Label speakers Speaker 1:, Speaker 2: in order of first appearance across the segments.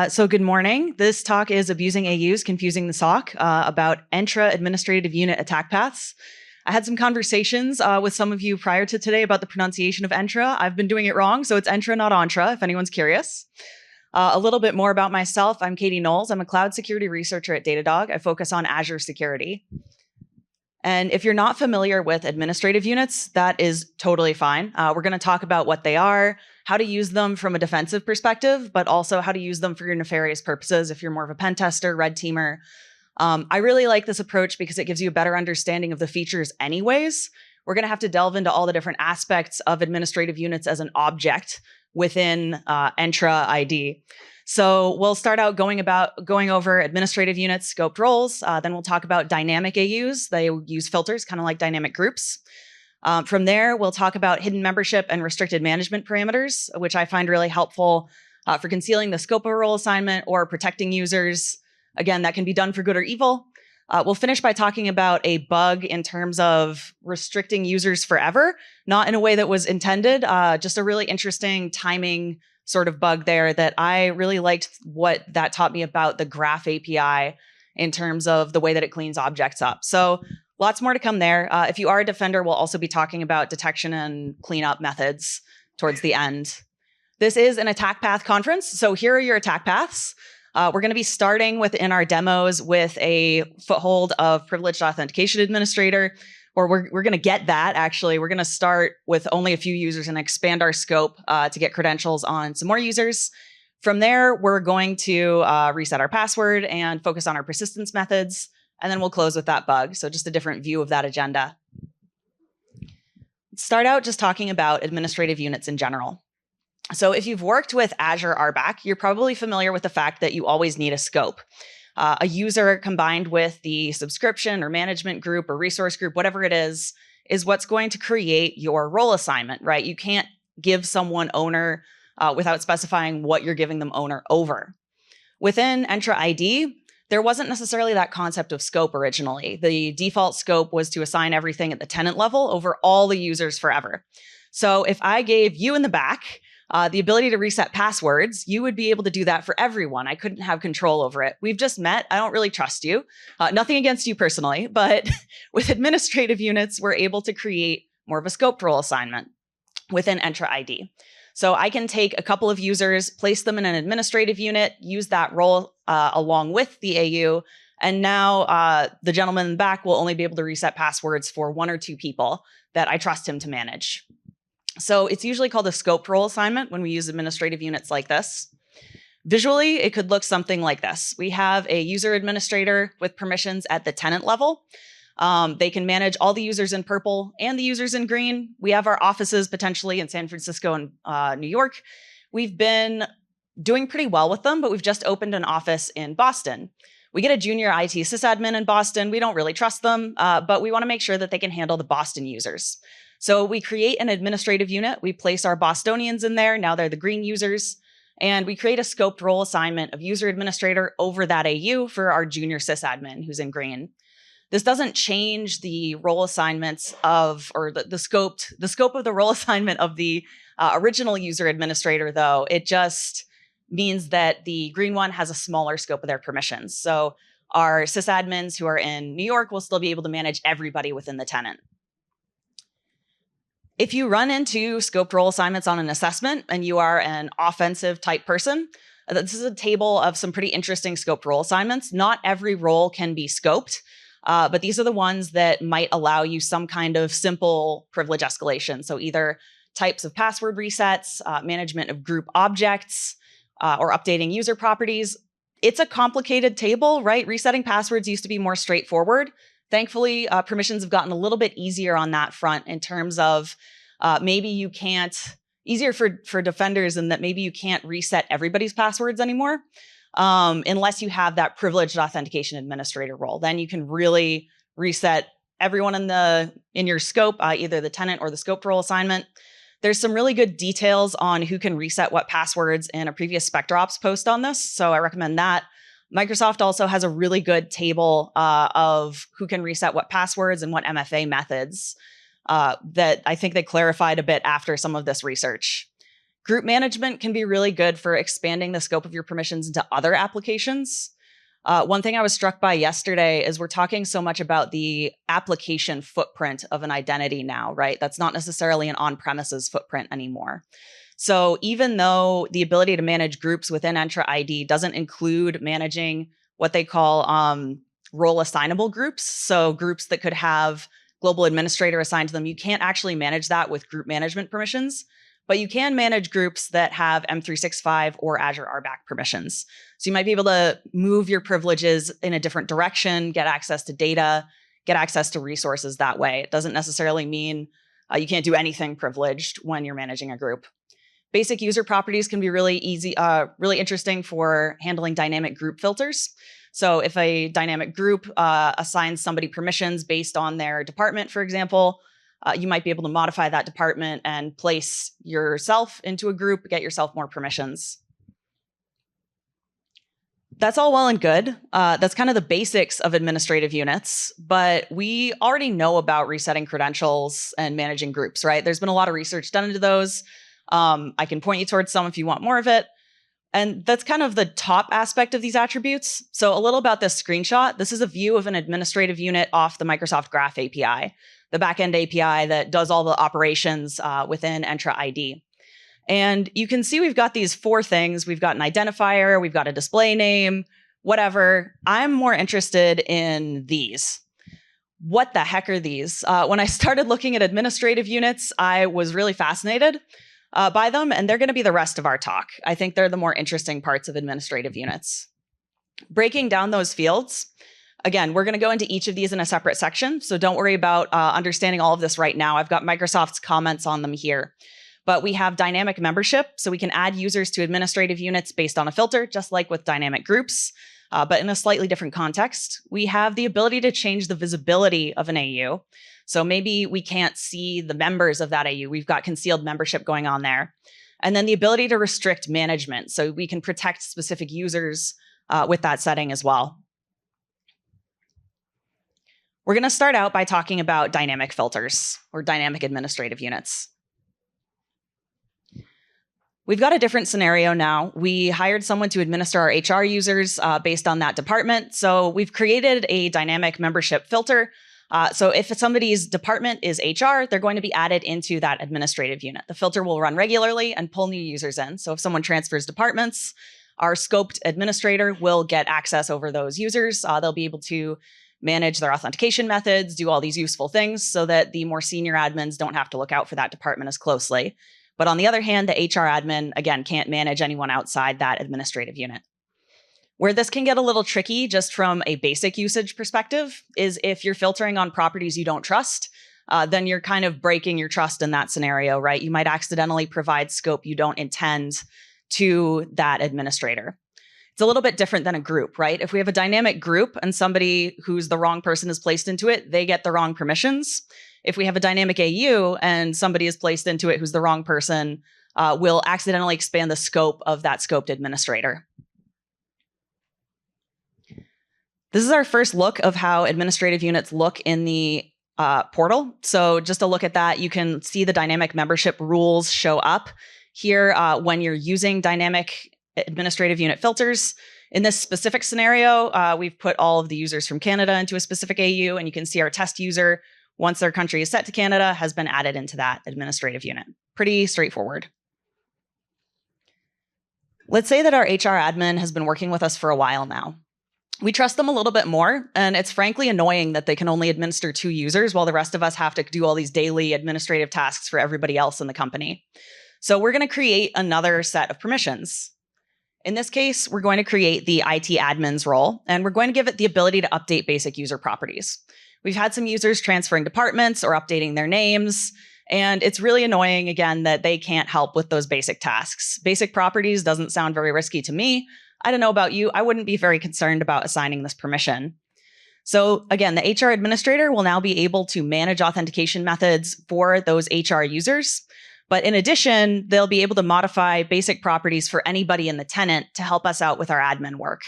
Speaker 1: So good morning. This talk is Abusing AUs, Confusing the SOC about Entra Administrative Unit attack paths. I had some conversations with some of you prior to today about the pronunciation of Entra. I've been doing it wrong, so it's Entra, not Entra, if anyone's curious. A little bit more about myself. I'm Katie Knowles. I'm a cloud security researcher at Datadog. I focus on Azure security. And if you're not familiar with administrative units, that is totally fine. We're going to talk about what they are, how to use them from a defensive perspective, but also how to use them for your nefarious purposes if you're more of a pen tester, red teamer. I really like this approach because it gives you a better understanding of the features anyways. We're going to have to delve into all the different aspects of administrative units as an object within Entra ID. So we'll start out going over administrative units, scoped roles. Then we'll talk about dynamic AUs. They use filters, kind of like dynamic groups. From there, we'll talk about hidden membership and restricted management parameters, which I find really helpful for concealing the scope of a role assignment or protecting users. Again, that can be done for good or evil. We'll finish by talking about a bug in terms of restricting users forever, not in a way that was intended, just a really interesting timing sort of bug there that I really liked what that taught me about the graph API in terms of the way that it cleans objects up. So lots more to come there. If you are a defender, we'll also be talking about detection and cleanup methods towards the end. This is an attack path conference. So here are your attack paths. We're going to be starting within our demos with a foothold of privileged authentication administrator, or we're going to get that, actually. We're going to start with only a few users and expand our scope to get credentials on some more users. From there, we're going to reset our password and focus on our persistence methods, and then we'll close with that bug. So just a different view of that agenda. Start out just talking about administrative units in general. So if you've worked with Azure RBAC, you're probably familiar with the fact that you always need a scope. A user combined with the subscription or management group or resource group, whatever it is what's going to create your role assignment, right? You can't give someone owner without specifying what you're giving them owner over. Within Entra ID, there wasn't necessarily that concept of scope originally. The default scope was to assign everything at the tenant level over all the users forever. So if I gave you in the back the ability to reset passwords, you would be able to do that for everyone. I couldn't have control over it. We've just met. I don't really trust you. Nothing against you personally, but with administrative units, we're able to create more of a scoped role assignment within Entra ID. So I can take a couple of users, place them in an administrative unit, use that role along with the AU, and now the gentleman in the back will only be able to reset passwords for one or two people that I trust him to manage. So it's usually called a scoped role assignment when we use administrative units like this. Visually, it could look something like this. We have a user administrator with permissions at the tenant level. They can manage all the users in purple and the users in green. We have our offices potentially in San Francisco and New York. We've been doing pretty well with them, but we've just opened an office in Boston. We get a junior IT sysadmin in Boston. We don't really trust them, but we want to make sure that they can handle the Boston users. So we create an administrative unit. We place our Bostonians in there. Now they're the green users. And we create a scoped role assignment of user administrator over that AU for our junior sysadmin who's in green. This doesn't change the role assignments of, or the scope of the role assignment of the original user administrator, though. It just means that the green one has a smaller scope of their permissions. So our sysadmins who are in New York will still be able to manage everybody within the tenant. If you run into scoped role assignments on an assessment and you are an offensive type person, this is a table of some pretty interesting scoped role assignments. Not every role can be scoped, but these are the ones that might allow you some kind of simple privilege escalation. So either types of password resets, management of group objects, or updating user properties. It's a complicated table, right? Resetting passwords used to be more straightforward. Thankfully, permissions have gotten a little bit easier on that front in terms of maybe you can't, easier for defenders in that maybe you can't reset everybody's passwords anymore unless you have that privileged authentication administrator role. Then you can really reset everyone in your scope, either the tenant or the scoped role assignment. There's some really good details on who can reset what passwords in a previous SpectreOps post on this, so I recommend that. Microsoft also has a really good table of who can reset what passwords and what MFA methods that I think they clarified a bit after some of this research. Group management can be really good for expanding the scope of your permissions into other applications. One thing I was struck by yesterday is we're talking so much about the application footprint of an identity now, right? That's not necessarily an on-premises footprint anymore. So even though the ability to manage groups within Entra ID doesn't include managing what they call role assignable groups, so groups that could have global administrator assigned to them, you can't actually manage that with group management permissions. But you can manage groups that have M365 or Azure RBAC permissions. So you might be able to move your privileges in a different direction, get access to data, get access to resources that way. It doesn't necessarily mean you can't do anything privileged when you're managing a group. Basic user properties can be really really interesting for handling dynamic group filters. So if a dynamic group assigns somebody permissions based on their department, for example, you might be able to modify that department and place yourself into a group, get yourself more permissions. That's all well and good. That's kind of the basics of administrative units, but we already know about resetting credentials and managing groups, right? There's been a lot of research done into those. I can point you towards some if you want more of it. And that's kind of the top aspect of these attributes. So a little about this screenshot. This is a view of an administrative unit off the Microsoft Graph API, the backend API that does all the operations within Entra ID. And you can see we've got these 4 things. We've got an identifier, we've got a display name, whatever. I'm more interested in these. What the heck are these? When I started looking at administrative units, I was really fascinated by them, and they're going to be the rest of our talk. I think they're the more interesting parts of administrative units. Breaking down those fields, again, we're going to go into each of these in a separate section, so don't worry about understanding all of this right now. I've got Microsoft's comments on them here. But we have dynamic membership, so we can add users to administrative units based on a filter, just like with dynamic groups, but in a slightly different context. We have the ability to change the visibility of an AU. So maybe we can't see the members of that AU. We've got concealed membership going on there. And then the ability to restrict management, so we can protect specific users with that setting as well. We're going to start out by talking about dynamic filters or dynamic administrative units. We've got a different scenario now. We hired someone to administer our HR users based on that department. So we've created a dynamic membership filter. So if somebody's department is HR, they're going to be added into that administrative unit. The filter will run regularly and pull new users in. So if someone transfers departments, our scoped administrator will get access over those users. They'll be able to manage their authentication methods, do all these useful things so that the more senior admins don't have to look out for that department as closely. But on the other hand, the HR admin, again, can't manage anyone outside that administrative unit. Where this can get a little tricky, just from a basic usage perspective, is if you're filtering on properties you don't trust, then you're kind of breaking your trust in that scenario, right? You might accidentally provide scope you don't intend to that administrator. It's a little bit different than a group, right? If we have a dynamic group and somebody who's the wrong person is placed into it, they get the wrong permissions. If we have a dynamic AU and somebody is placed into it who's the wrong person, we'll accidentally expand the scope of that scoped administrator. This is our first look of how administrative units look in the portal. So just to look at that, you can see the dynamic membership rules show up here when you're using dynamic administrative unit filters. In this specific scenario, we've put all of the users from Canada into a specific AU, and you can see our test user, once their country is set to Canada, has been added into that administrative unit. Pretty straightforward. Let's say that our HR admin has been working with us for a while now. We trust them a little bit more, and it's frankly annoying that they can only administer 2 users while the rest of us have to do all these daily administrative tasks for everybody else in the company. So we're going to create another set of permissions. In this case, we're going to create the IT admin's role, and we're going to give it the ability to update basic user properties. We've had some users transferring departments or updating their names, and it's really annoying, again, that they can't help with those basic tasks. Basic properties doesn't sound very risky to me. I don't know about you. I wouldn't be very concerned about assigning this permission. So again, the HR administrator will now be able to manage authentication methods for those HR users. But in addition, they'll be able to modify basic properties for anybody in the tenant to help us out with our admin work.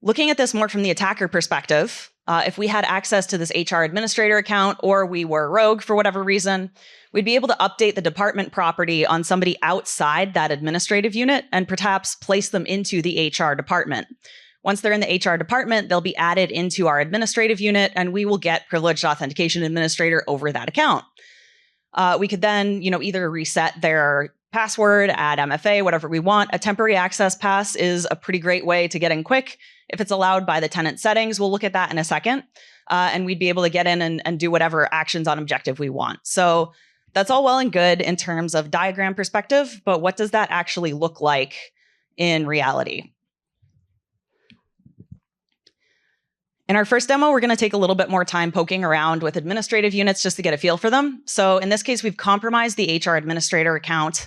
Speaker 1: Looking at this more from the attacker perspective, If we had access to this HR administrator account, or we were rogue for whatever reason, we'd be able to update the department property on somebody outside that administrative unit and perhaps place them into the HR department. Once they're in the HR department, they'll be added into our administrative unit, and we will get privileged authentication administrator over that account. We could then, either reset their password, add MFA, whatever we want. A temporary access pass is a pretty great way to get in quick. If it's allowed by the tenant settings, we'll look at that in a second. And we'd be able to get in and do whatever actions on objective we want. So that's all well and good in terms of diagram perspective, but what does that actually look like in reality? In our first demo, we're going to take a little bit more time poking around with administrative units just to get a feel for them. So in this case, we've compromised the HR administrator account,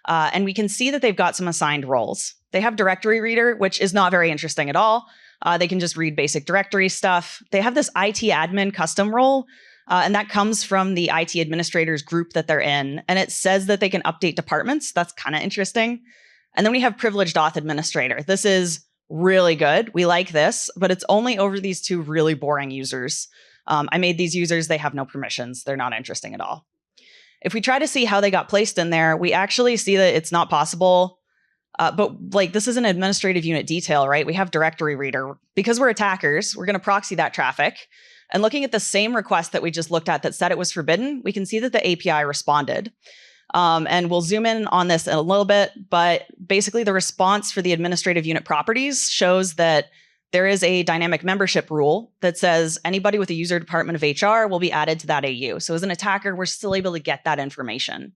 Speaker 1: and we can see that they've got some assigned roles. They have directory reader, which is not very interesting at all. They can just read basic directory stuff. They have this IT admin custom role, and that comes from the IT administrators group that they're in. And it says that they can update departments. That's kind of interesting. And then we have privileged auth administrator. This is really good. We like this, but it's only over these two really boring users. I made these users, they have no permissions. They're not interesting at all. If we try to see how they got placed in there, we actually see that it's not possible. But this is an administrative unit detail, right? We have directory reader. Because we're attackers, we're going to proxy that traffic. And looking at the same request that we just looked at that said it was forbidden, we can see that the API responded. And we'll zoom in on this in a little bit, but basically the response for the administrative unit properties shows that there is a dynamic membership rule that says anybody with a user department of HR will be added to that AU. So as an attacker, we're still able to get that information.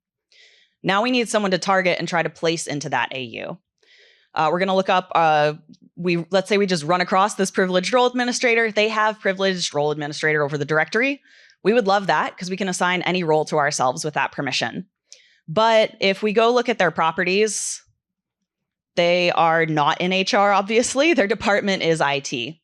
Speaker 1: Now we need someone to target and try to place into that AU. We're going to look up, let's say we just run across this privileged role administrator. They have privileged role administrator over the directory. We would love that because we can assign any role to ourselves with that permission. But if we go look at their properties, they are not in HR, obviously. Their department is IT.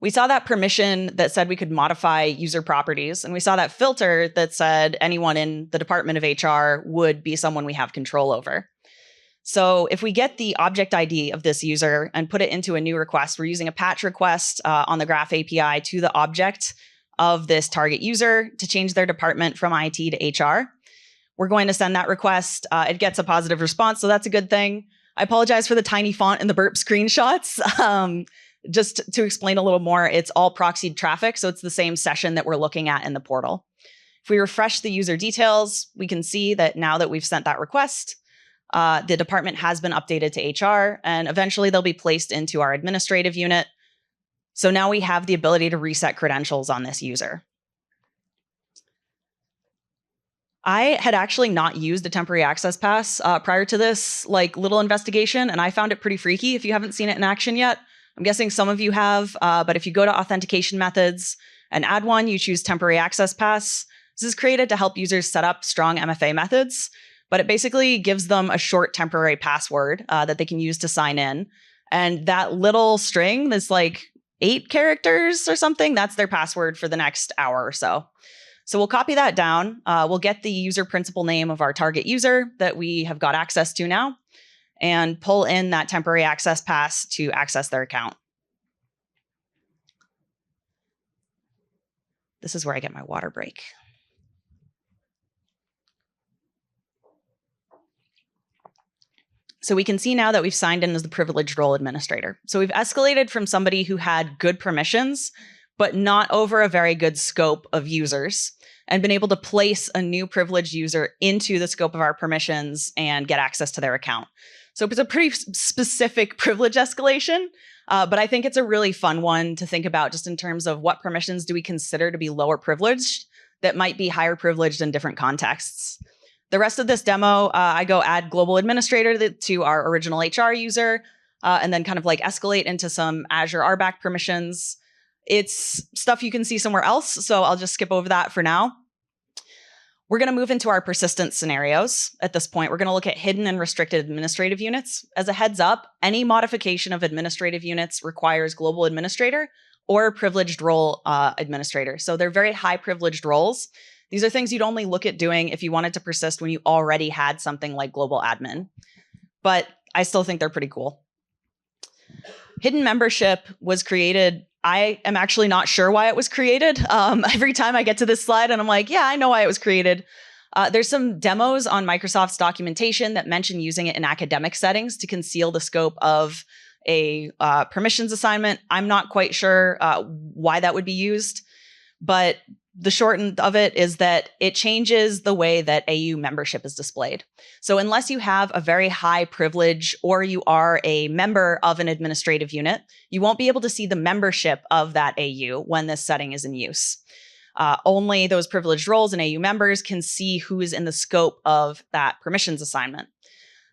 Speaker 1: We saw that permission that said we could modify user properties, and we saw that filter that said anyone in the department of HR would be someone we have control over. So if we get the object ID of this user and put it into a new request, we're using a patch request on the Graph API to the object of this target user to change their department from IT to HR. We're going to send that request. It gets a positive response, so that's a good thing. I apologize for the tiny font and the burp screenshots. Just to explain a little more, it's all proxied traffic, so it's the same session that we're looking at in the portal. If we refresh the user details, we can see that now that we've sent that request, the department has been updated to HR, and eventually they'll be placed into our administrative unit. So now we have the ability to reset credentials on this user. I had actually not used a temporary access pass prior to this little investigation, and I found it pretty freaky. If you haven't seen it in action yet, I'm guessing some of you have, but if you go to authentication methods and add one, you choose temporary access pass. This is created to help users set up strong MFA methods, but it basically gives them a short temporary password that they can use to sign in. And that little string that's 8 characters or something, that's their password for the next hour or so. So we'll copy that down. We'll get the user principal name of our target user that we have got access to now and pull in that temporary access pass to access their account. This is where I get my water break. So we can see now that we've signed in as the privileged role administrator. So we've escalated from somebody who had good permissions, but not over a very good scope of users, and been able to place a new privileged user into the scope of our permissions and get access to their account. So it's a pretty specific privilege escalation, but I think it's a really fun one to think about just in terms of what permissions do we consider to be lower privileged that might be higher privileged in different contexts. The rest of this demo, I go add global administrator to our original HR user, and then kind of escalate into some Azure RBAC permissions. It's stuff you can see somewhere else, so I'll just skip over that for now. We're going to move into our persistent scenarios. At this point, we're going to look at hidden and restricted administrative units. As a heads up, any modification of administrative units requires global administrator or privileged role administrator. So they're very high privileged roles. These are things you'd only look at doing if you wanted to persist when you already had something like global admin. But I still think they're pretty cool. Hidden membership was created I am actually not sure why it was created. Every time I get to this slide and I'm like, yeah, I know why it was created. There's some demos on Microsoft's documentation that mention using it in academic settings to conceal the scope of a permissions assignment. I'm not quite sure why that would be used, but the short end of it is that it changes the way that AU membership is displayed. So unless you have a very high privilege or you are a member of an administrative unit, you won't be able to see the membership of that AU when this setting is in use. Only those privileged roles and AU members can see who is in the scope of that permissions assignment.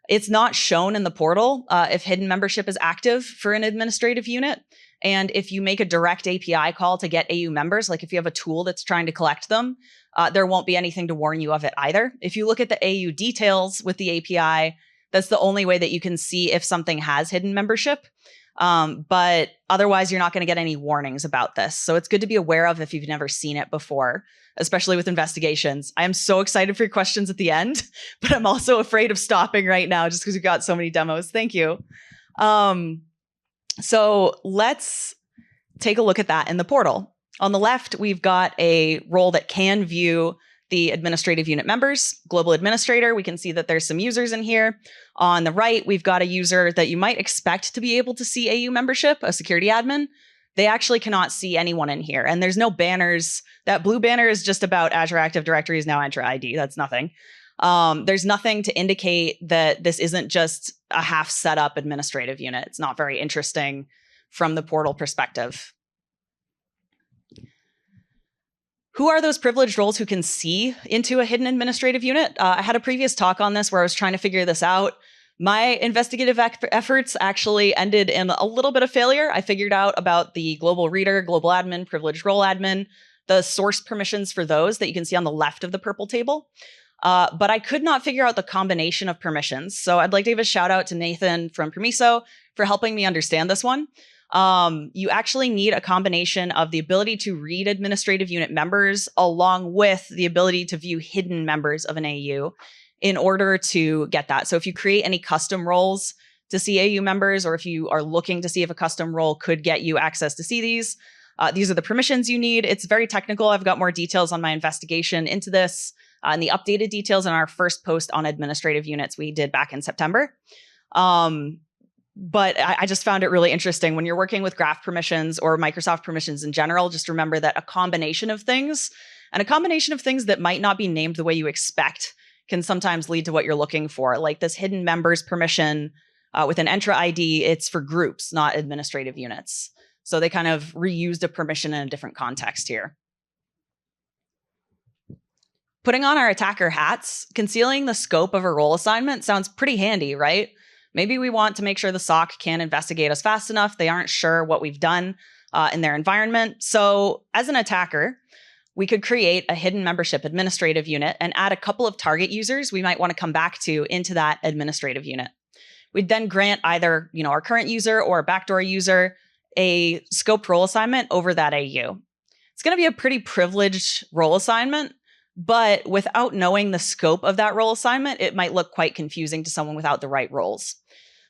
Speaker 1: It's not shown in the portal if hidden membership is active for an administrative unit. And if you make a direct API call to get AU members, like if you have a tool that's trying to collect them, there won't be anything to warn you of it either. If you look at the AU details with the API, that's the only way that you can see if something has hidden membership. But otherwise, you're not going to get any warnings about this. So it's good to be aware of if you've never seen it before, especially with investigations. I am so excited for your questions at the end, but I'm also afraid of stopping right now just because we've got so many demos. Thank you. So let's take a look at that in the portal. On the left, we've got a role that can view the administrative unit members, global administrator. We can see that there's some users in here. On the right, we've got a user that you might expect to be able to see AU membership, a security admin. They actually cannot see anyone in here. And there's no banners. That blue banner is just about Azure Active Directory is now Entra ID. That's nothing. There's nothing to indicate that this isn't just a half set up administrative unit. It's not very interesting from the portal perspective. Who are those privileged roles who can see into a hidden administrative unit? I had a previous talk on this where I was trying to figure this out. My investigative efforts actually ended in a little bit of failure. I figured out about the global reader, global admin, privileged role admin, the source permissions for those that you can see on the left of the purple table. But I could not figure out the combination of permissions. So I'd like to give a shout out to Nathan from Permiso for helping me understand this one. You actually need a combination of the ability to read administrative unit members along with the ability to view hidden members of an AU in order to get that. So if you create any custom roles to see AU members, or if you are looking to see if a custom role could get you access to see these are the permissions you need. It's very technical. I've got more details on my investigation into this and the updated details in our first post on administrative units we did back in September. But I just found it really interesting when you're working with graph permissions or Microsoft permissions in general. Just remember that a combination of things that might not be named the way you expect can sometimes lead to what you're looking for. Like this hidden members permission with an Entra ID, it's for groups, not administrative units. So they kind of reused a permission in a different context here. Putting on our attacker hats, concealing the scope of a role assignment sounds pretty handy, right? Maybe we want to make sure the SOC can investigate us fast enough. They aren't sure what we've done in their environment. So as an attacker, we could create a hidden membership administrative unit and add a couple of target users we might want to come back to into that administrative unit. We'd then grant either our current user or a backdoor user a scoped role assignment over that AU. It's going to be a pretty privileged role assignment, but without knowing the scope of that role assignment, it might look quite confusing to someone without the right roles.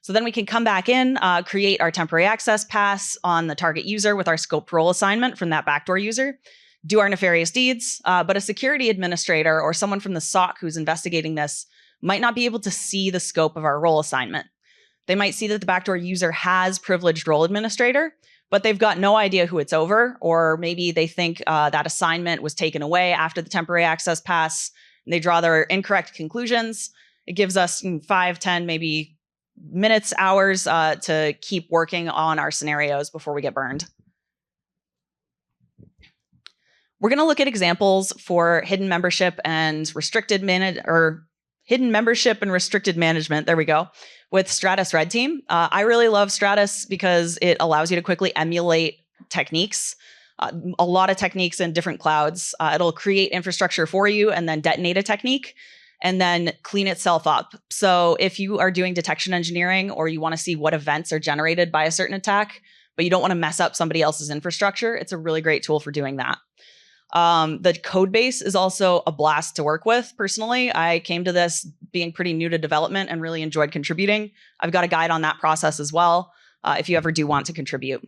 Speaker 1: So then we can come back in, create our temporary access pass on the target user with our scoped role assignment from that backdoor user, do our nefarious deeds, but a security administrator or someone from the SOC who's investigating this might not be able to see the scope of our role assignment. They might see that the backdoor user has privileged role administrator, but they've got no idea who it's over, or maybe they think that assignment was taken away after the temporary access pass, and they draw their incorrect conclusions. It gives us 5, 10, maybe minutes, hours to keep working on our scenarios before we get burned. We're going to look at examples for hidden membership and restricted hidden membership and restricted management. There we go. With Stratus Red Team. I really love Stratus because it allows you to quickly emulate techniques, a lot of techniques in different clouds. It'll create infrastructure for you and then detonate a technique and then clean itself up. So if you are doing detection engineering or you want to see what events are generated by a certain attack, but you don't want to mess up somebody else's infrastructure, it's a really great tool for doing that. The code base is also a blast to work with. Personally, I came to this being pretty new to development and really enjoyed contributing. I've got a guide on that process as well, if you ever do want to contribute.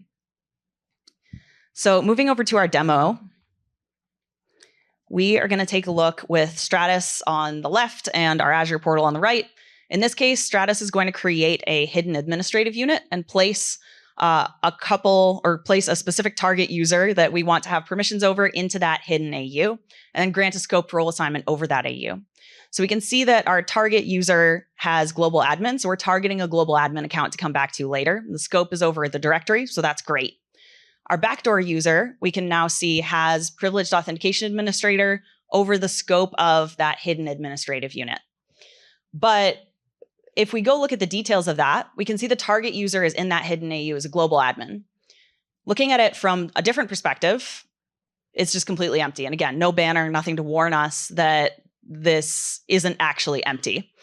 Speaker 1: So moving over to our demo, we are going to take a look with Stratus on the left and our Azure portal on the right. In this case, Stratus is going to create a hidden administrative unit and place place a specific target user that we want to have permissions over into that hidden AU, and then grant a scoped role assignment over that AU. So we can see that our target user has global admin. So we're targeting a global admin account to come back to later. The scope is over the directory, so that's great. Our backdoor user, we can now see, has privileged authentication administrator over the scope of that hidden administrative unit. But if we go look at the details of that, we can see the target user is in that hidden AU as a global admin. Looking at it from a different perspective, it's just completely empty. And again, no banner, nothing to warn us that this isn't actually empty.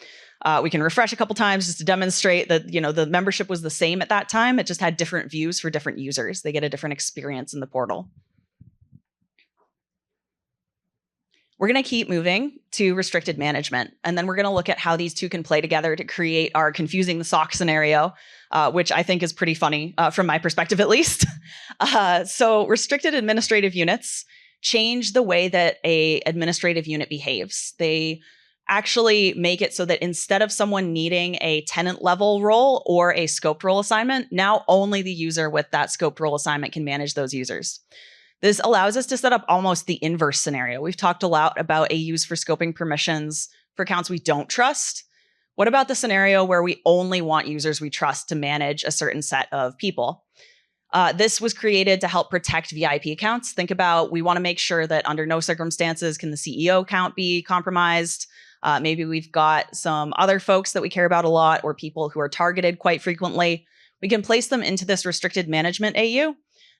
Speaker 1: We can refresh a couple times just to demonstrate that, the membership was the same at that time. It just had different views for different users. They get a different experience in the portal. We're going to keep moving to restricted management, and then we're going to look at how these two can play together to create our confusing the SOC scenario, which I think is pretty funny from my perspective, at least. So restricted administrative units change the way that a administrative unit behaves. They actually make it so that instead of someone needing a tenant level role or a scoped role assignment, now only the user with that scoped role assignment can manage those users. This allows us to set up almost the inverse scenario. We've talked a lot about AUs for scoping permissions for accounts we don't trust. What about the scenario where we only want users we trust to manage a certain set of people? This was created to help protect VIP accounts. Think about, we want to make sure that under no circumstances can the CEO account be compromised. Maybe we've got some other folks that we care about a lot, or people who are targeted quite frequently. We can place them into this restricted management AU.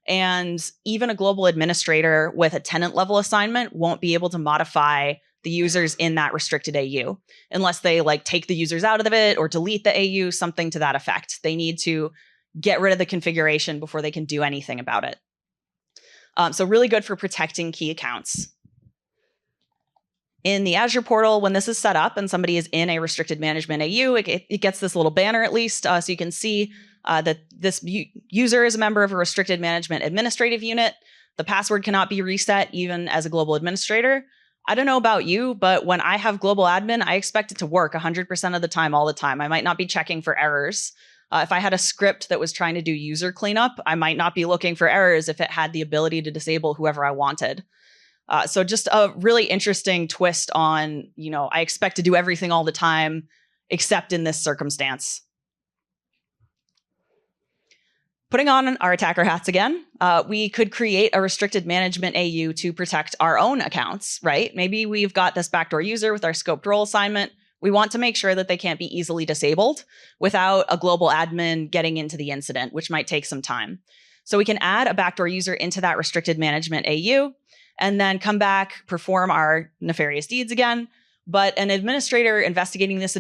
Speaker 1: And even a global administrator with a tenant level assignment won't be able to modify the users in that restricted AU unless they take the users out of it or delete the AU, something to that effect. They need to get rid of the configuration before they can do anything about it. So really good for protecting key accounts. In the Azure portal, when this is set up and somebody is in a restricted management AU, it gets this little banner at least, so you can see that this user is a member of a restricted management administrative unit. The password cannot be reset even as a global administrator. I don't know about you, but when I have global admin, I expect it to work 100% of the time, all the time. I might not be checking for errors. If I had a script that was trying to do user cleanup, I might not be looking for errors if it had the ability to disable whoever I wanted. So just a really interesting twist on, I expect to do everything all the time, except in this circumstance. Putting on our attacker hats again, we could create a restricted management AU to protect our own accounts, right? Maybe we've got this backdoor user with our scoped role assignment. We want to make sure that they can't be easily disabled without a global admin getting into the incident, which might take some time. So we can add a backdoor user into that restricted management AU and then come back, perform our nefarious deeds again. But an administrator investigating this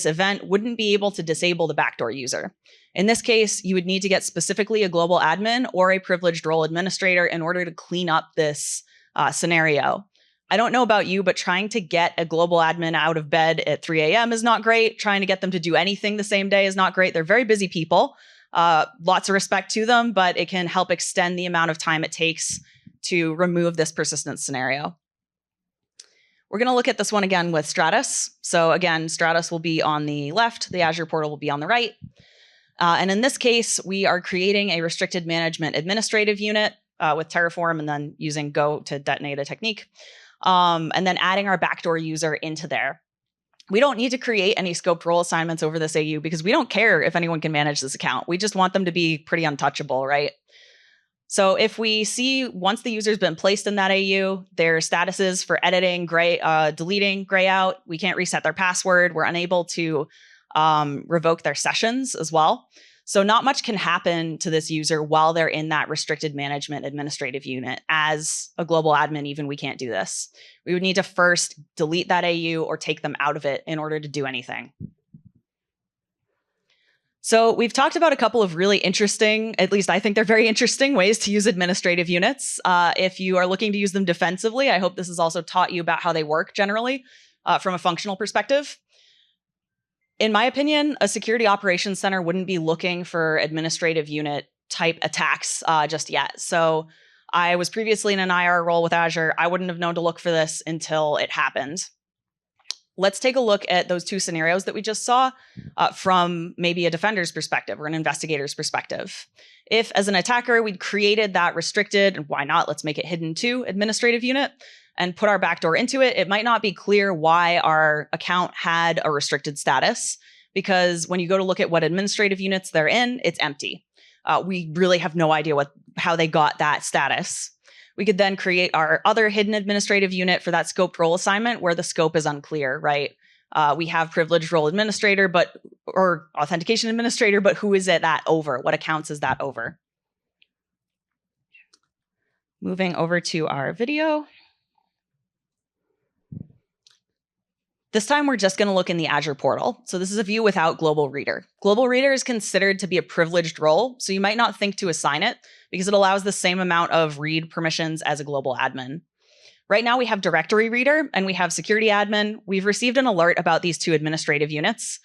Speaker 1: event wouldn't be able to disable the backdoor user. In this case, you would need to get specifically a global admin or a privileged role administrator in order to clean up this scenario. I don't know about you, but trying to get a global admin out of bed at 3 a.m. is not great. Trying to get them to do anything the same day is not great. They're very busy people. Lots of respect to them, but it can help extend the amount of time it takes to remove this persistent scenario. We're going to look at this one again with Stratus. So again, Stratus will be on the left. The Azure portal will be on the right. And in this case, we are creating a restricted management administrative unit with Terraform and then using Go to detonate a technique. And then adding our backdoor user into there. We don't need to create any scoped role assignments over this AU because we don't care if anyone can manage this account. We just want them to be pretty untouchable, right? So if we see once the user's been placed in that AU, their statuses for editing, deleting, gray out, we can't reset their password. We're unable to revoke their sessions as well. So not much can happen to this user while they're in that restricted management administrative unit. As a global admin, even we can't do this. We would need to first delete that AU or take them out of it in order to do anything. So we've talked about a couple of really interesting, at least I think they're very interesting ways to use administrative units. If you are looking to use them defensively, I hope this has also taught you about how they work generally from a functional perspective. In my opinion, a security operations center wouldn't be looking for administrative unit type attacks just yet. So I was previously in an IR role with Azure. I wouldn't have known to look for this until it happened. Let's take a look at those two scenarios that we just saw from maybe a defender's perspective or an investigator's perspective. If, as an attacker, we'd created that restricted, and why not, let's make it hidden to administrative unit and put our backdoor into it, it might not be clear why our account had a restricted status, because when you go to look at what administrative units they're in, it's empty. We really have no idea how they got that status. We could then create our other hidden administrative unit for that scoped role assignment where the scope is unclear, right? We have privileged role administrator, or authentication administrator, but who is it that over? What accounts is that over? Moving over to our video. This time, we're just going to look in the Azure portal. So this is a view without Global Reader. Global Reader is considered to be a privileged role, so you might not think to assign it because it allows the same amount of read permissions as a global admin. Right now, we have Directory Reader and we have Security Admin. We've received an alert about these two administrative units.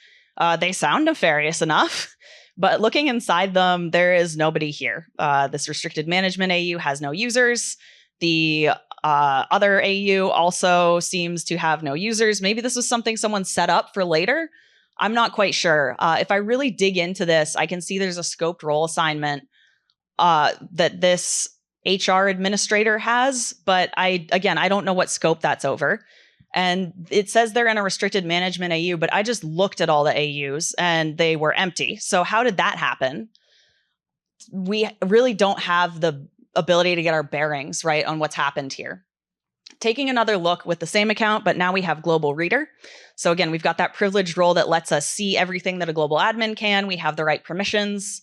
Speaker 1: They sound nefarious enough, but looking inside them, there is nobody here. This restricted management AU has no users. The other AU also seems to have no users. Maybe this was something someone set up for later. I'm not quite sure. If I really dig into this, I can see there's a scoped role assignment that this HR administrator has, but I don't know what scope that's over. And it says they're in a restricted management AU, but I just looked at all the AUs and they were empty. So how did that happen? We really don't have the ability to get our bearings right on what's happened here. Taking another look with the same account, but now we have Global Reader. So again, we've got that privileged role that lets us see everything that a global admin can. We have the right permissions.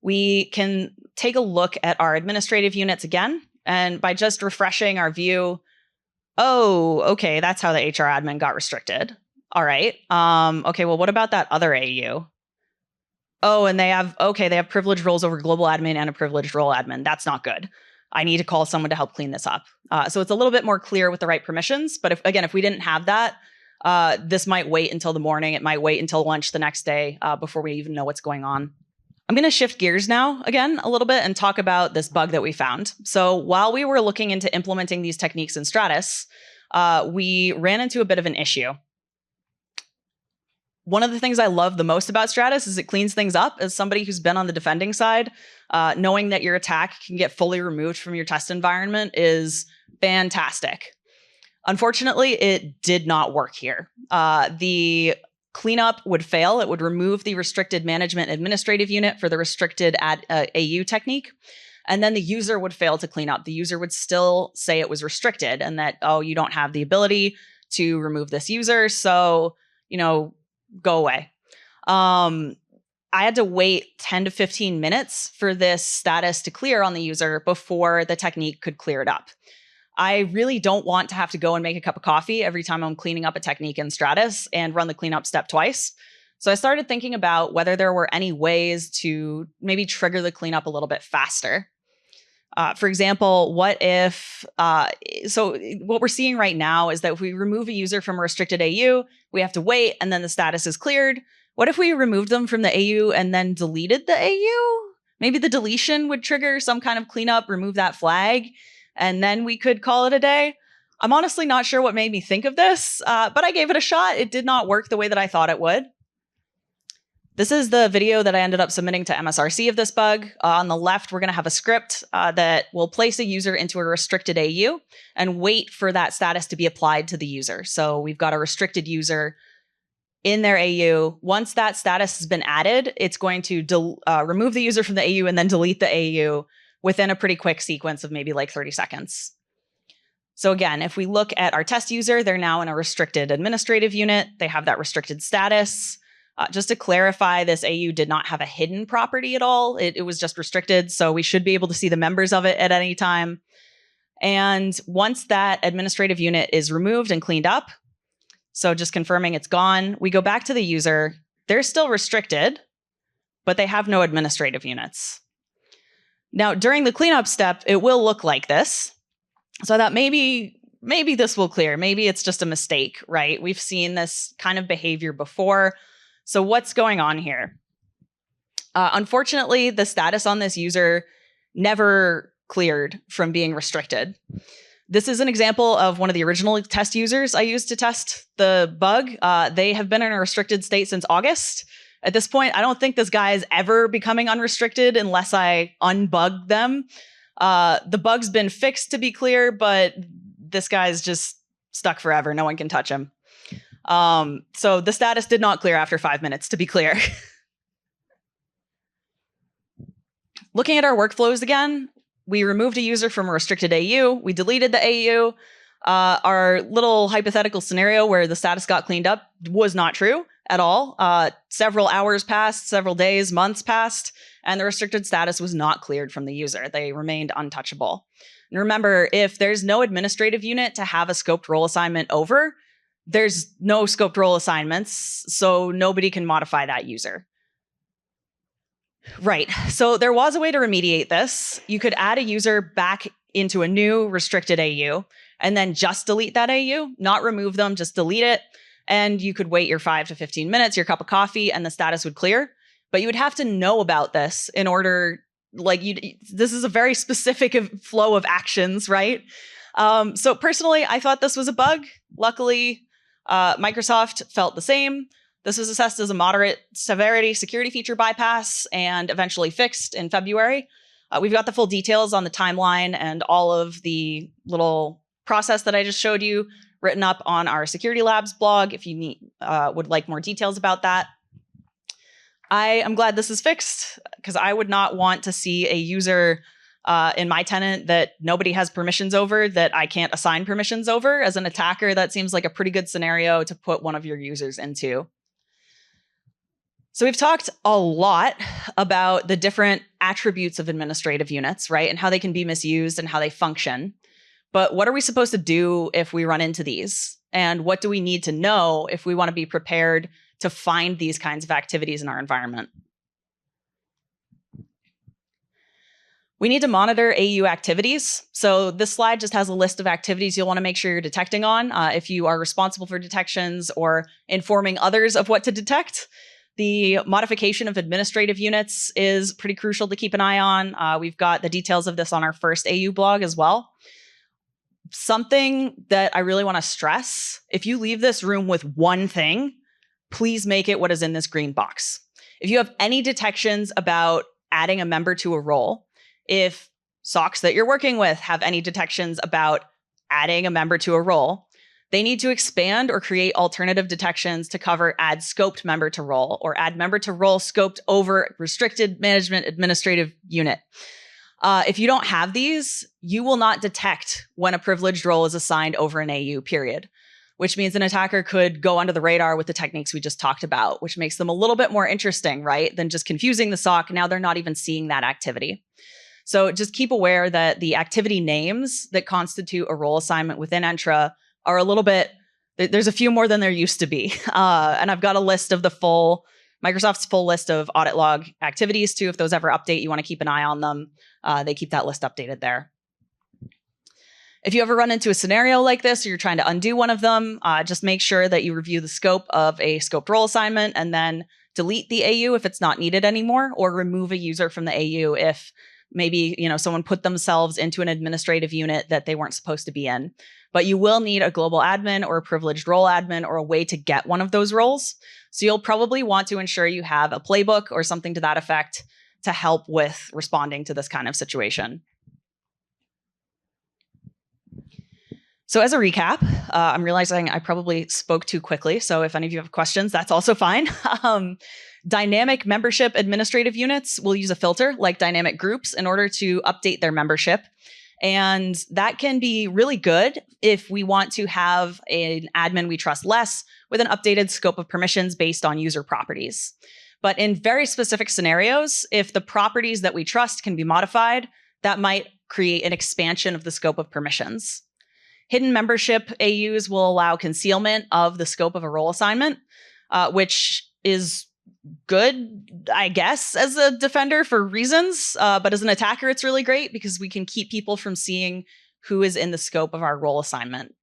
Speaker 1: We can take a look at our administrative units again. And by just refreshing our view, oh, okay, that's how the HR admin got restricted. All right. Okay, well, what about that other AU? Oh, and they have privileged roles over global admin and a privileged role admin. That's not good. I need to call someone to help clean this up. So it's a little bit more clear with the right permissions. But if we didn't have that, this might wait until the morning. It might wait until lunch the next day before we even know what's going on. I'm going to shift gears now again a little bit and talk about this bug that we found. So while we were looking into implementing these techniques in Stratus, we ran into a bit of an issue. One of the things I love the most about Stratus is it cleans things up. As somebody who's been on the defending side, knowing that your attack can get fully removed from your test environment is fantastic. Unfortunately, it did not work here. The cleanup would fail. It would remove the restricted management administrative unit for the restricted AU technique. And then the user would fail to clean up. The user would still say it was restricted and that, oh, you don't have the ability to remove this user. So, go away. I had to wait 10 to 15 minutes for this status to clear on the user before the technique could clear it up. I really don't want to have to go and make a cup of coffee every time I'm cleaning up a technique in Stratus and run the cleanup step twice. So I started thinking about whether there were any ways to maybe trigger the cleanup a little bit faster. For example, what we're seeing right now is that if we remove a user from a restricted AU, we have to wait and then the status is cleared. What if we removed them from the AU and then deleted the AU? Maybe the deletion would trigger some kind of cleanup, remove that flag, and then we could call it a day. I'm honestly not sure what made me think of this, but I gave it a shot. It did not work the way that I thought it would. This is the video that I ended up submitting to MSRC of this bug. On the left, we're going to have a script that will place a user into a restricted AU and wait for that status to be applied to the user. So we've got a restricted user in their AU. Once that status has been added, it's going to remove the user from the AU and then delete the AU within a pretty quick sequence of maybe like 30 seconds. So again, if we look at our test user, they're now in a restricted administrative unit. They have that restricted status. Just to clarify, this AU did not have a hidden property at all. It was just restricted, so we should be able to see the members of it at any time. And once that administrative unit is removed and cleaned up, so just confirming it's gone, we go back to the user. They're still restricted, but they have no administrative units. Now, during the cleanup step, it will look like this. So I thought maybe this will clear. Maybe it's just a mistake, right? We've seen this kind of behavior before. So what's going on here? Unfortunately, the status on this user never cleared from being restricted. This is an example of one of the original test users I used to test the bug. They have been in a restricted state since August. At this point, I don't think this guy is ever becoming unrestricted unless I unbug them. The bug's been fixed, to be clear, but this guy's just stuck forever. No one can touch him. So the status did not clear after 5 minutes, to be clear. Looking at our workflows again, we removed a user from a restricted AU. We deleted the AU. Our little hypothetical scenario where the status got cleaned up was not true at all. Several hours passed, several days, months passed, and the restricted status was not cleared from the user. They remained untouchable. And remember, if there's no administrative unit to have a scoped role assignment over, there's no scoped role assignments, so nobody can modify that user. Right. So there was a way to remediate this. You could add a user back into a new restricted AU and then just delete that AU, not remove them, just delete it. And you could wait your 5 to 15 minutes, your cup of coffee, and the status would clear. But you would have to know about this in order, this is a very specific flow of actions, right? So personally, I thought this was a bug. Luckily, Microsoft felt the same. This was assessed as a moderate severity security feature bypass and eventually fixed in February. We've got the full details on the timeline and all of the little process that I just showed you written up on our Security Labs blog if you would like more details about that. I am glad this is fixed because I would not want to see a user in my tenant that nobody has permissions over, that I can't assign permissions over. As an attacker, that seems like a pretty good scenario to put one of your users into. So we've talked a lot about the different attributes of administrative units, right? And how they can be misused and how they function. But what are we supposed to do if we run into these? And what do we need to know if we want to be prepared to find these kinds of activities in our environment? We need to monitor AU activities. So this slide just has a list of activities you'll want to make sure you're detecting on if you are responsible for detections or informing others of what to detect. The modification of administrative units is pretty crucial to keep an eye on. We've got the details of this on our first AU blog as well. Something that I really want to stress, if you leave this room with one thing, please make it what is in this green box. If you have any detections about adding a member to a role, if SOCs that you're working with have any detections about adding a member to a role, they need to expand or create alternative detections to cover add scoped member to role or add member to role scoped over restricted management administrative unit. If you don't have these, you will not detect when a privileged role is assigned over an AU, period, which means an attacker could go under the radar with the techniques we just talked about, which makes them a little bit more interesting, right, than just confusing the SOC. Now they're not even seeing that activity. So just keep aware that the activity names that constitute a role assignment within Entra are a little bit, there's a few more than there used to be. And I've got a list of Microsoft's full list of audit log activities too. If those ever update, you want to keep an eye on them. They keep that list updated there. If you ever run into a scenario like this, or you're trying to undo one of them, just make sure that you review the scope of a scoped role assignment and then delete the AU if it's not needed anymore, or remove a user from the AU if maybe someone put themselves into an administrative unit that they weren't supposed to be in. But you will need a global admin or a privileged role admin or a way to get one of those roles. So you'll probably want to ensure you have a playbook or something to that effect to help with responding to this kind of situation. So as a recap, I'm realizing I probably spoke too quickly. So if any of you have questions, that's also fine. Dynamic membership administrative units will use a filter like dynamic groups in order to update their membership. And that can be really good if we want to have an admin we trust less with an updated scope of permissions based on user properties. But in very specific scenarios, if the properties that we trust can be modified, that might create an expansion of the scope of permissions. Hidden membership AUs will allow concealment of the scope of a role assignment, which is good, I guess, as a defender for reasons. But as an attacker, it's really great because we can keep people from seeing who is in the scope of our role assignment.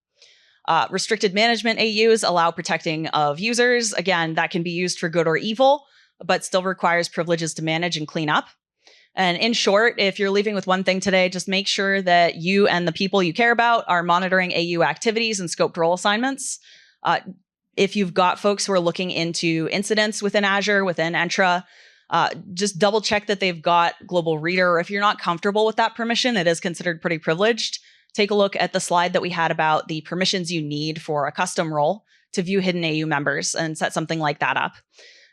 Speaker 1: Restricted management AUs allow protecting of users. Again, that can be used for good or evil, but still requires privileges to manage and clean up. And in short, if you're leaving with one thing today, just make sure that you and the people you care about are monitoring AU activities and scoped role assignments. If you've got folks who are looking into incidents within Azure, within Entra, just double check that they've got global reader. Or if you're not comfortable with that permission, it is considered pretty privileged. Take a look at the slide that we had about the permissions you need for a custom role to view hidden AU members and set something like that up.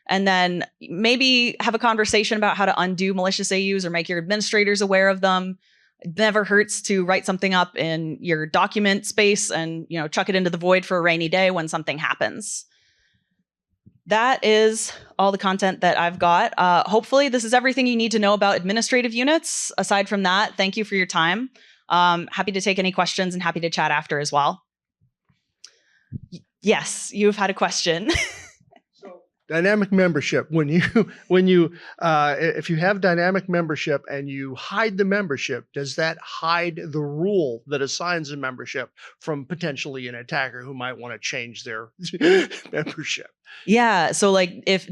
Speaker 1: And then maybe have a conversation about how to undo malicious AUs or make your administrators aware of them. It never hurts to write something up in your document space and, chuck it into the void for a rainy day when something happens. That is all the content that I've got. Hopefully this is everything you need to know about administrative units. Aside from that, thank you for your time. Happy to take any questions and happy to chat after as well. Yes, you've had a question.
Speaker 2: Dynamic membership. If you have dynamic membership and you hide the membership, does that hide the rule that assigns a membership from potentially an attacker who might want to change their membership?
Speaker 1: Yeah. So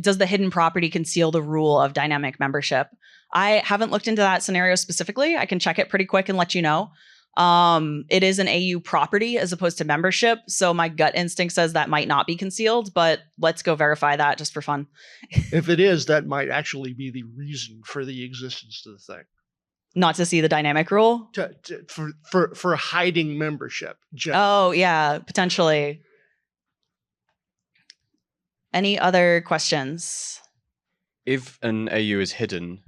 Speaker 1: does the hidden property conceal the rule of dynamic membership? I haven't looked into that scenario specifically. I can check it pretty quick and let you know. It is an AU property as opposed to membership. So my gut instinct says that might not be concealed, but let's go verify that just for fun.
Speaker 2: If it is, that might actually be the reason for the existence of the thing.
Speaker 1: Not to see the dynamic rule?
Speaker 2: For hiding membership.
Speaker 1: Oh, yeah, potentially. Any other questions?
Speaker 3: If an AU is hidden,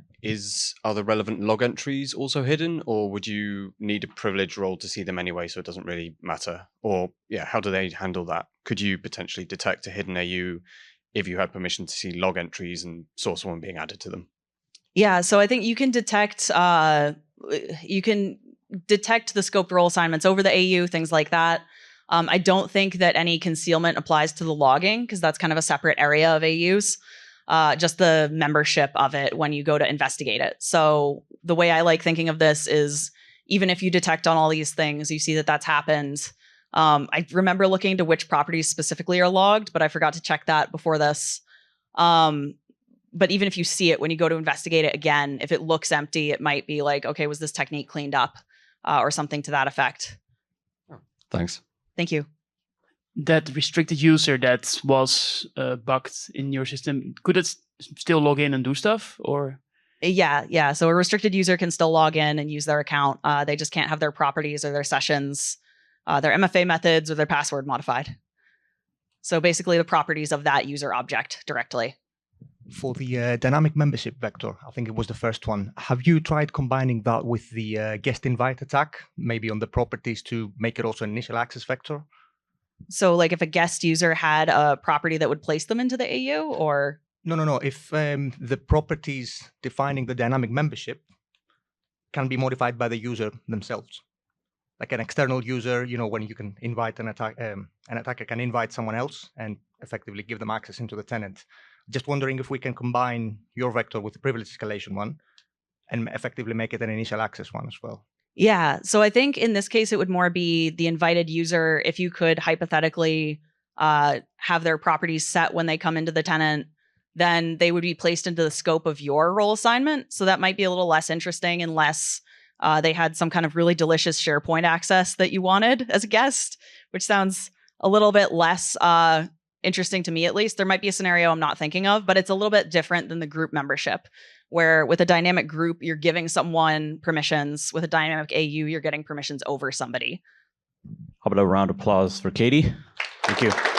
Speaker 3: are the relevant log entries also hidden, or would you need a privileged role to see them anyway, so it doesn't really matter? Or how do they handle that? Could you potentially detect a hidden AU if you had permission to see log entries and saw someone being added to them?
Speaker 1: Yeah, so I think you can detect the scoped role assignments over the AU, things like that. I don't think that any concealment applies to the logging because that's kind of a separate area of AUs. Just the membership of it when you go to investigate it. So the way I like thinking of this is even if you detect on all these things, you see that that's happened. I remember looking into which properties specifically are logged, but I forgot to check that before this. But even if you see it when you go to investigate it again, if it looks empty, it might be like, okay, was this technique cleaned up or something to that effect?
Speaker 3: Thanks.
Speaker 1: Thank you.
Speaker 4: That restricted user that was bugged in your system, could it still log in and do stuff, or?
Speaker 1: Yeah. So a restricted user can still log in and use their account. They just can't have their properties or their sessions, their MFA methods or their password modified. So basically the properties of that user object directly.
Speaker 5: For the dynamic membership vector, I think it was the first one. Have you tried combining that with the guest invite attack, maybe on the properties to make it also an initial access vector?
Speaker 1: So if a guest user had a property that would place them into the AU, or?
Speaker 5: No. If the properties defining the dynamic membership can be modified by the user themselves. Like an external user, when you can invite an attacker can invite someone else and effectively give them access into the tenant. Just wondering if we can combine your vector with the privilege escalation one and effectively make it an initial access one as well.
Speaker 1: Yeah. So I think in this case, it would more be the invited user. If you could hypothetically have their properties set when they come into the tenant, then they would be placed into the scope of your role assignment. So that might be a little less interesting unless they had some kind of really delicious SharePoint access that you wanted as a guest, which sounds a little bit less interesting to me, at least. There might be a scenario I'm not thinking of, but it's a little bit different than the group membership, where with a dynamic group, you're giving someone permissions. With a dynamic AU, you're getting permissions over somebody.
Speaker 6: How about a round of applause for Katie? Thank you.